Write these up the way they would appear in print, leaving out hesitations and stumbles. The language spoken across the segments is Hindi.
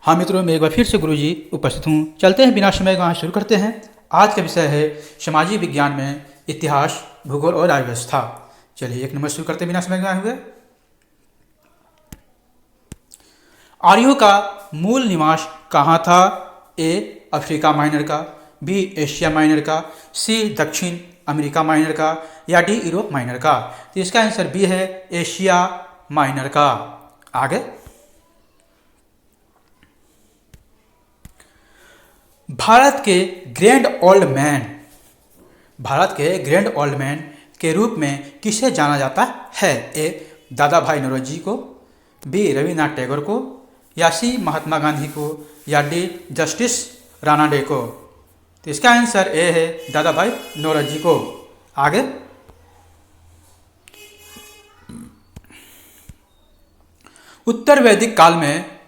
हाँ मित्रों, मैं एक बार फिर से गुरुजी उपस्थित हूँ। चलते हैं बिना समय गवाए, शुरू करते हैं। आज का विषय है सामाजिक विज्ञान में इतिहास, भूगोल और राज्य व्यवस्था। चलिए एक नंबर शुरू करते हैं बिना समय गवाए हुए। आर्यों का मूल निवास कहाँ था? ए अफ्रीका माइनर का, बी एशिया माइनर का, सी दक्षिण अमेरिका माइनर का, या डी यूरोप माइनर का। तो इसका आंसर बी है एशिया माइनर का। आगे, भारत के ग्रैंड ओल्ड मैन, भारत के ग्रैंड ओल्ड मैन के रूप में किसे जाना जाता है? ए दादा भाई नौरोजी को, बी रविन्द्रनाथ टैगोर को, या सी महात्मा गांधी को, या डी जस्टिस राणा डे को। तो इसका आंसर ए है दादा भाई नौरोजी को। आगे, उत्तर वैदिक काल में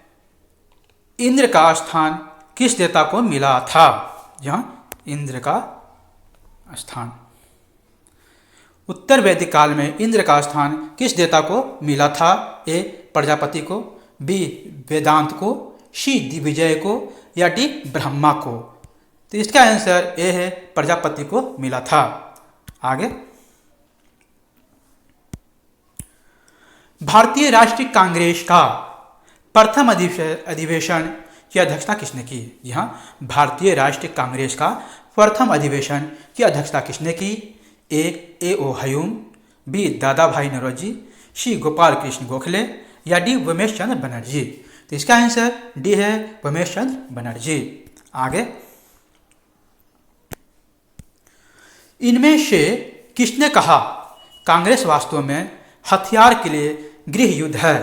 इंद्र का स्थान किस देवता को मिला था? यहाँ इंद्र का स्थान, उत्तर वैदिक काल में इंद्र का स्थान किस देवता को मिला था? ए प्रजापति को, बी वेदांत को, सी दिग्विजय को, या डी ब्रह्मा को। तो इसका आंसर ए है प्रजापति को मिला था। आगे, भारतीय राष्ट्रीय कांग्रेस का प्रथम अधिवेशन की अध्यक्षता किसने की? यहाँ भारतीय राष्ट्रीय कांग्रेस का प्रथम अधिवेशन की अध्यक्षता किसने की? ए ओ हयूम, बी दादा भाई नौरोजी, सी गोपाल कृष्ण गोखले, या डी उमेश चंद्र बनर्जी। तो इसका आंसर डी है उमेश चंद्र बनर्जी। आगे, इनमें से किसने कहा कांग्रेस वास्तव में हथियार के लिए गृह युद्ध है?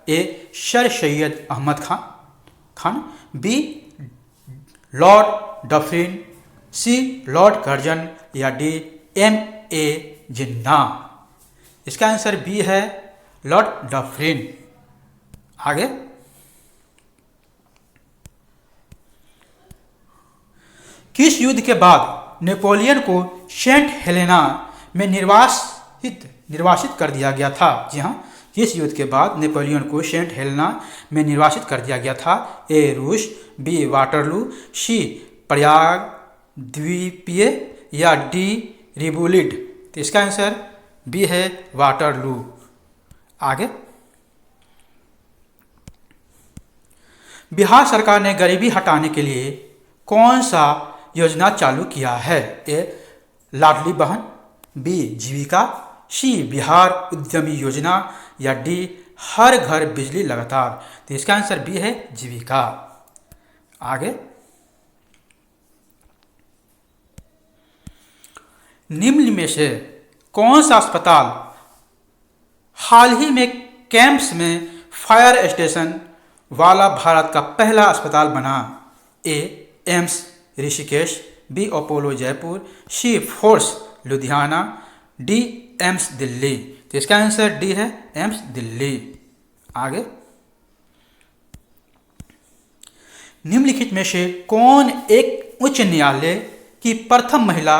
A sir Syed Ahmad Khan, B lord Dufferin, C lord Curzon, या डी ए जिन्ना। इसका आंसर बी है लॉर्ड डफरिन। आगे, किस युद्ध के बाद नेपोलियन को सेंट हेलेना में निर्वासित कर दिया गया था? जी हाँ, किस युद्ध के बाद नेपोलियन को सेंट हेलेना में निर्वासित कर दिया गया था? ए रूस, बी वाटरलू, सी प्रयाग द्वीपीय, या डी रिबुलिड। तो इसका आंसर बी है वाटरलू। आगे, बिहार सरकार ने गरीबी हटाने के लिए कौन सा योजना चालू किया है? ए लाडली बहन, बी जीविका, सी बिहार उद्यमी योजना, या डी हर घर बिजली लगातार। तो इसका आंसर बी है जीविका। आगे, निम्न में से कौन सा अस्पताल हाल ही में कैंप्स में फायर स्टेशन वाला भारत का पहला अस्पताल बना? A AIIMS Rishikesh, B Apollo Jaipur, C Fortis Ludhiana, D AIIMS Delhi. तो इसका आंसर डी है एम्स दिल्ली। आगे, निम्नलिखित में से कौन एक उच्च न्यायालय की प्रथम महिला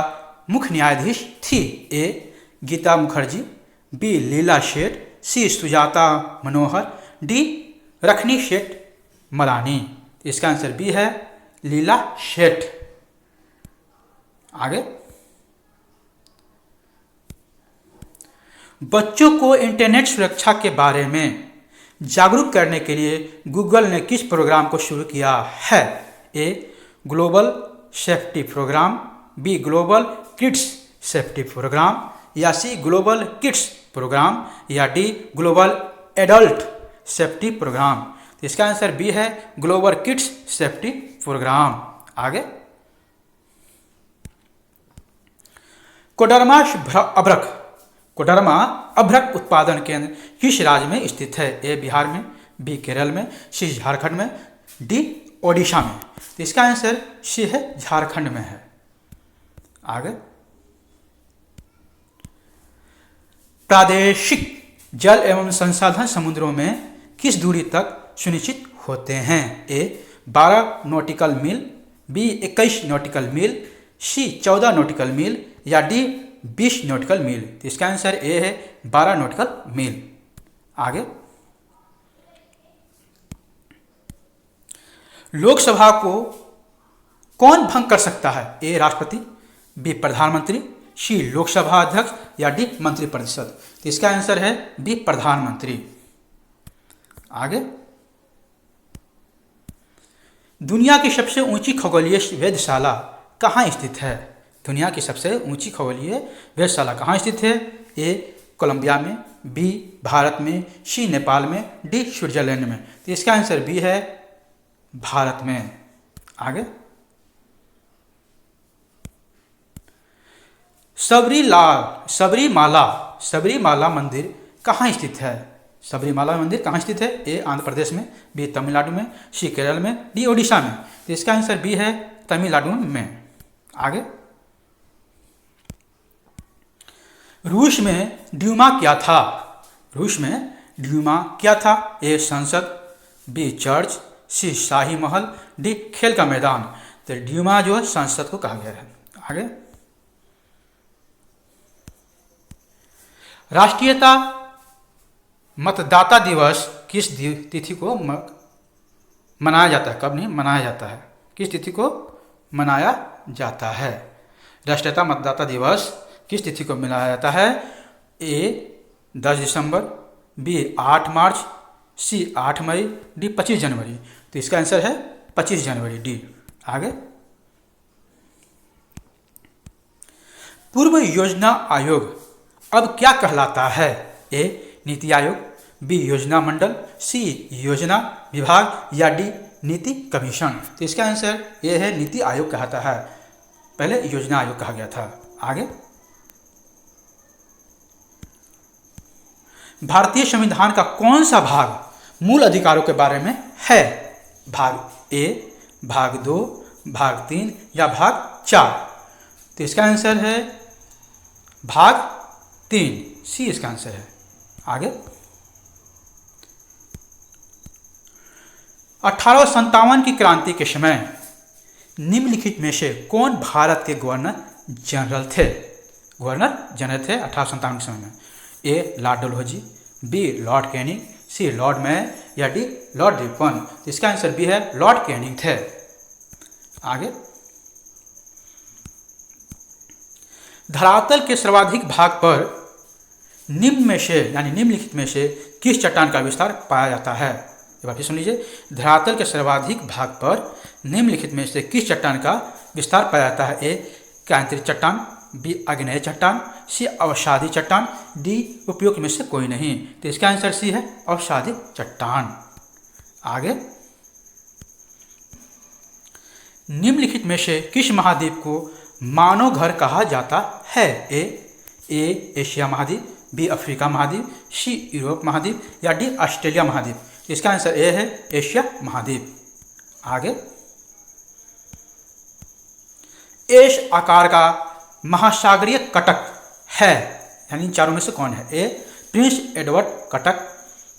मुख्य न्यायाधीश थी? ए गीता मुखर्जी, बी लीला शेठ, सी सुजाता मनोहर, डी रखनी शेठ मरानी। इसका आंसर बी है लीला शेठ। आगे, बच्चों को इंटरनेट सुरक्षा के बारे में जागरूक करने के लिए गूगल ने किस प्रोग्राम को शुरू किया है? A global safety program, B global kids safety program, या सी ग्लोबल किड्स प्रोग्राम, या D global adult safety program. तो इसका आंसर बी है ग्लोबल किड्स सेफ्टी प्रोग्राम। आगे, कोडरमा अभ्रक उत्पादन केंद्र किस राज्य में स्थित है? ए बिहार में, बी केरल में, सी झारखंड में, डी ओडिशा में। तो इसका आंसर सी है झारखंड में है। आगे, प्रादेशिक जल एवं संसाधन समुद्रों में किस दूरी तक सुनिश्चित होते हैं? ए 12 नॉटिकल मील, बी 21 नॉटिकल मील, सी 14 नॉटिकल मील, या डी 20 नॉटिकल मील। तो इसका आंसर ए है 12 नॉटिकल मील। आगे, लोकसभा को कौन भंग कर सकता है? ए राष्ट्रपति, बी प्रधानमंत्री, सी लोकसभा अध्यक्ष या डी मंत्रिपरिषद। तो इसका आंसर है बी प्रधानमंत्री। आगे, दुनिया की सबसे ऊंची खगोलीय वेधशाला कहाँ स्थित है? दुनिया की सबसे ऊंची खगोलीय वेधशाला कहाँ स्थित है? ए कोलंबिया में, बी भारत में, सी नेपाल में, डी स्विट्जरलैंड में। तो इसका आंसर बी है भारत में। आगे, सबरीमाला मंदिर कहाँ स्थित है? सबरीमाला मंदिर कहाँ स्थित है? ए आंध्र प्रदेश में, बी तमिलनाडु में, सी केरल में, डी ओडिशा में। तो इसका आंसर बी है तमिलनाडु में। आगे, रूस में ड्यूमा क्या था? रूस में ड्यूमा क्या था? ए संसद, बी चर्च, सी शाही महल, डी खेल का मैदान। तो ड्यूमा जो है संसद को कहा गया है। आगे, राष्ट्रीयता मतदाता दिवस किस तिथि को मनाया जाता है? कब नहीं मनाया जाता है? किस तिथि को मनाया जाता है? राष्ट्रीयता मतदाता दिवस किस तिथि को मनाया जाता है? ए 10 दिसंबर, बी 8 मार्च, सी 8 मई, डी 25 जनवरी। तो इसका आंसर है 25 जनवरी, डी। आगे, पूर्व योजना आयोग अब क्या कहलाता है? ए नीति आयोग, बी योजना मंडल, सी योजना विभाग या डी नीति कमीशन। तो इसका आंसर ये है नीति आयोग कहता है, पहले योजना आयोग कहा गया था। आगे, भारतीय संविधान का कौन सा भाग मूल अधिकारों के बारे में है? भाग ए, भाग 2, भाग 3 या भाग 4। तो इसका आंसर है भाग 3, सी इसका आंसर है। आगे, 1857 की क्रांति के समय निम्नलिखित में से कौन भारत के गवर्नर जनरल थे? गवर्नर जनरल थे 1857 के समय में। A lord Dalhousie, B lord Canning, C lord Mayo या डी लॉर्ड रिपन। तो इसका आंसर बी है लॉर्ड कैनिंग थे। आगे, धरातल के सर्वाधिक भाग पर निम्न में से यानी निम्नलिखित में से किस चट्टान का विस्तार पाया जाता है? एक बार फिर सुन लीजिए, धरातल के सर्वाधिक भाग पर निम्नलिखित में से किस चट्टान का विस्तार पाया जाता है? ए क्रांतिक चट्टान, बी आग्नेय चट्टान, सी अवसादी चट्टान, डी उपयुक्त में से कोई नहीं। तो इसका आंसर सी है अवसादी चट्टान। आगे, निम्नलिखित में से किस महाद्वीप को मानव घर कहा जाता है? ए एशिया महाद्वीप, बी अफ्रीका महाद्वीप, सी यूरोप महाद्वीप या डी ऑस्ट्रेलिया महाद्वीप। इसका आंसर ए है एशिया महाद्वीप। आगे, एस आकार का महासागरीय कटक है, यानी इन चारों में से कौन है? ए प्रिंस एडवर्ड कटक,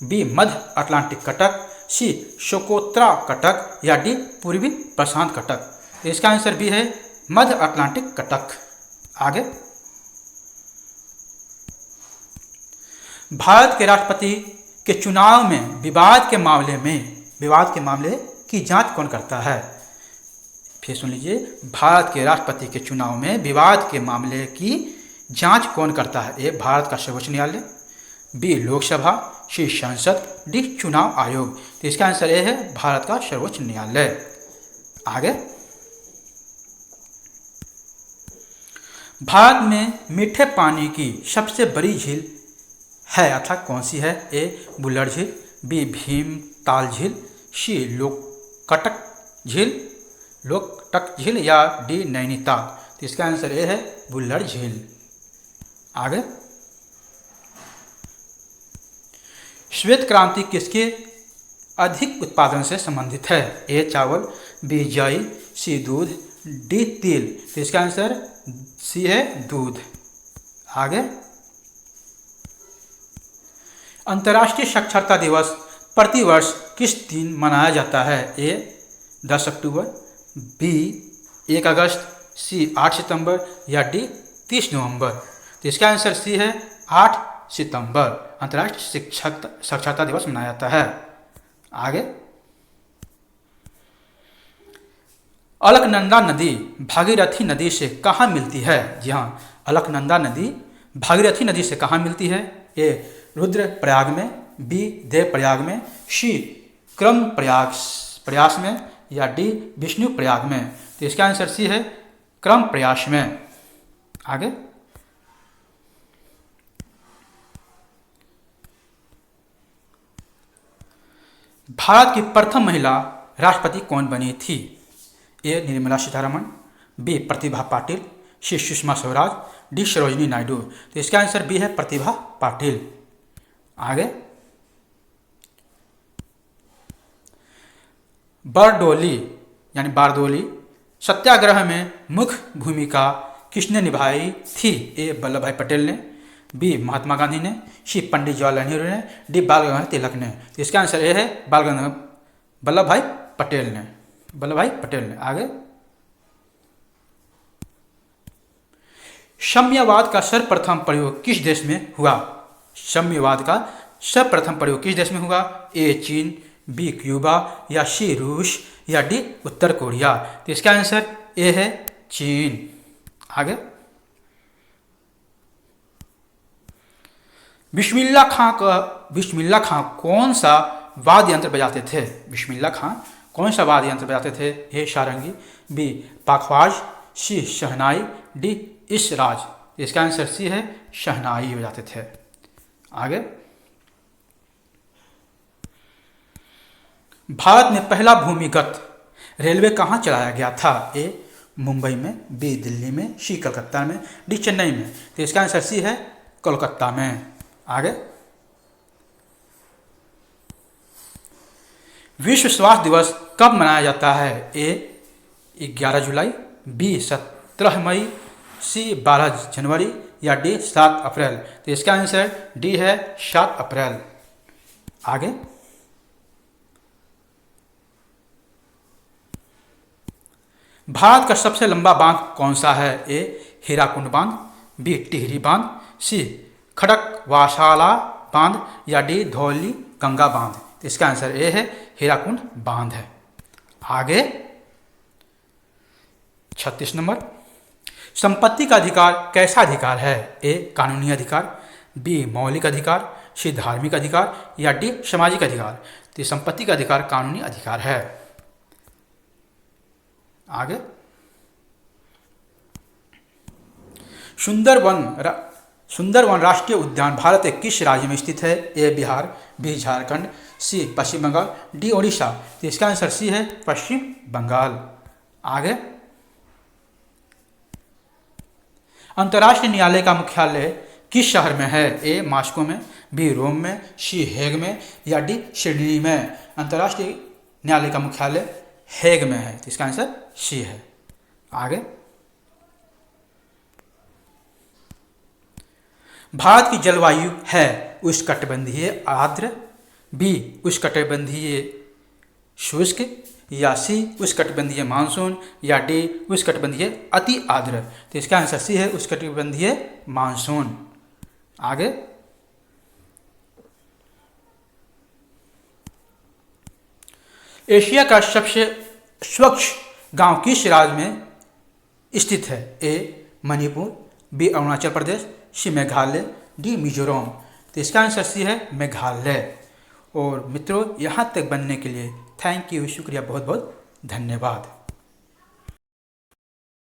बी मध्य अटलांटिक कटक, सी सोकोत्रा कटक या डी पूर्वी प्रशांत कटक। इसका आंसर बी है मध्य अटलांटिक कटक। आगे, भारत के राष्ट्रपति के चुनाव में विवाद के मामले की जांच कौन करता है? फिर सुन लीजिए, भारत के राष्ट्रपति के चुनाव में विवाद के मामले की जांच कौन करता है? ए भारत का सर्वोच्च न्यायालय, बी लोकसभा, सी संसद, डी चुनाव आयोग। तो इसका आंसर ए है भारत का सर्वोच्च न्यायालय। आगे, भारत में मीठे पानी की सबसे बड़ी झील है अर्थात कौन सी है? ए बुल्लर झील, बी भीमताल झील, सी लोकटक झील या डी नैनीताल। तो इसका आंसर ए है बुल्लर झील। आगे, श्वेत क्रांति किसके अधिक उत्पादन से संबंधित है? ए चावल, बी जई, सी दूध, डी तिल। तो इसका आंसर सी है दूध। आगे, अंतर्राष्ट्रीय साक्षरता दिवस प्रतिवर्ष किस दिन मनाया जाता है? ए 10 अक्टूबर, बी 1 अगस्त, सी 8 सितंबर या डी 30 नवंबर। तो इसका आंसर सी है 8 सितंबर अंतर्राष्ट्रीय साक्षरता दिवस मनाया जाता है। आगे, अलकनंदा नदी भागीरथी नदी से कहाँ मिलती है? जी हाँ, अलकनंदा नदी भागीरथी नदी से कहाँ मिलती है? ए रुद्रप्रयाग में, बी देवप्रयाग में, सी क्रम प्रयास में, या डी विष्णु प्रयाग में। तो इसका आंसर सी है क्रम प्रयास में। आगे, भारत की प्रथम महिला राष्ट्रपति कौन बनी थी? ए निर्मला सीतारमण, बी प्रतिभा पाटिल, सी सुषमा स्वराज, डी सरोजिनी नायडू। तो इसका आंसर बी है प्रतिभा पाटिल। आगे, बारडोली सत्याग्रह में मुख्य भूमिका किसने निभाई थी? ए वल्लभ भाई पटेल ने, बी महात्मा गांधी ने, सी पंडित जवाहरलाल नेहरू ने, डी बाल गंगाधर तिलक ने। तो इसका आंसर ए है वल्लभ भाई पटेल ने। आगे, साम्यवाद का सर्वप्रथम प्रयोग किस देश में हुआ? साम्यवाद का सर्वप्रथम प्रयोग किस देश में हुआ? ए चीन, बी क्यूबा, या सी रूस, या डी उत्तर कोरिया। तो इसका आंसर ए है चीन। आगे, बिस्मिल्लाह खां कौन सा वाद्य यंत्र बजाते थे? बिस्मिल्लाह खां कौन सा वाद्य यंत्र बजाते थे? ए सारंगी, बी पाखवाज, सी शहनाई, डी इसराज। इसका आंसर सी है शहनाई बजाते थे। आगे, भारत में पहला भूमिगत रेलवे कहाँ चलाया गया था? ए मुंबई में, बी दिल्ली में, सी कलकत्ता में, डी चेन्नई में। तो इसका आंसर सी है कोलकाता में। आगे, विश्व स्वास्थ्य दिवस कब मनाया जाता है? ए 11 जुलाई, बी 17 मई, सी 12 जनवरी, या डी 7 अप्रैल। तो इसका आंसर डी है 7 अप्रैल। आगे, भारत का सबसे लंबा बांध कौन सा है? ए हीराकुंड बांध, बी टिहरी बांध, सी खड़कवासला बांध, या डी धौली गंगा बांध। तो इसका आंसर ए है हीराकुंड बांध है। आगे, 36 नंबर, संपत्ति का अधिकार कैसा अधिकार है? ए कानूनी अधिकार, बी मौलिक अधिकार, सी धार्मिक अधिकार, या डी सामाजिक अधिकार। तो संपत्ति का अधिकार कानूनी अधिकार है। आगे, सुंदरवन राष्ट्रीय उद्यान भारत के किस राज्य में स्थित है? ए बिहार, बी झारखंड, सी पश्चिम बंगाल, डी ओडिशा। तो इसका आंसर सी है पश्चिम बंगाल। आगे, अंतर्राष्ट्रीय न्यायालय का मुख्यालय किस शहर में है? ए मॉस्को में, बी रोम में, सी हेग में, या डी सिडनी में। अंतर्राष्ट्रीय न्यायालय का मुख्यालय हेग में है। तो इसका आंसर सी है। आगे, भारत की जलवायु है उष्णकटिबंधीय आर्द्र, बी उष्णकटिबंधीय शुष्क, या सी उष्णकटिबंधीय मानसून, या डी उष्णकटिबंधीय अति आर्द्र। तो इसका आंसर सी है उष्णकटिबंधीय मानसून। आगे, एशिया का सबसे स्वच्छ गांव किस राज्य में स्थित है? ए मणिपुर, बी अरुणाचल प्रदेश, सी मेघालय, डी मिजोरम। तो इसका आंसर सी है मेघालय। और मित्रों, यहाँ तक बनने के लिए थैंक यू, शुक्रिया, बहुत बहुत धन्यवाद।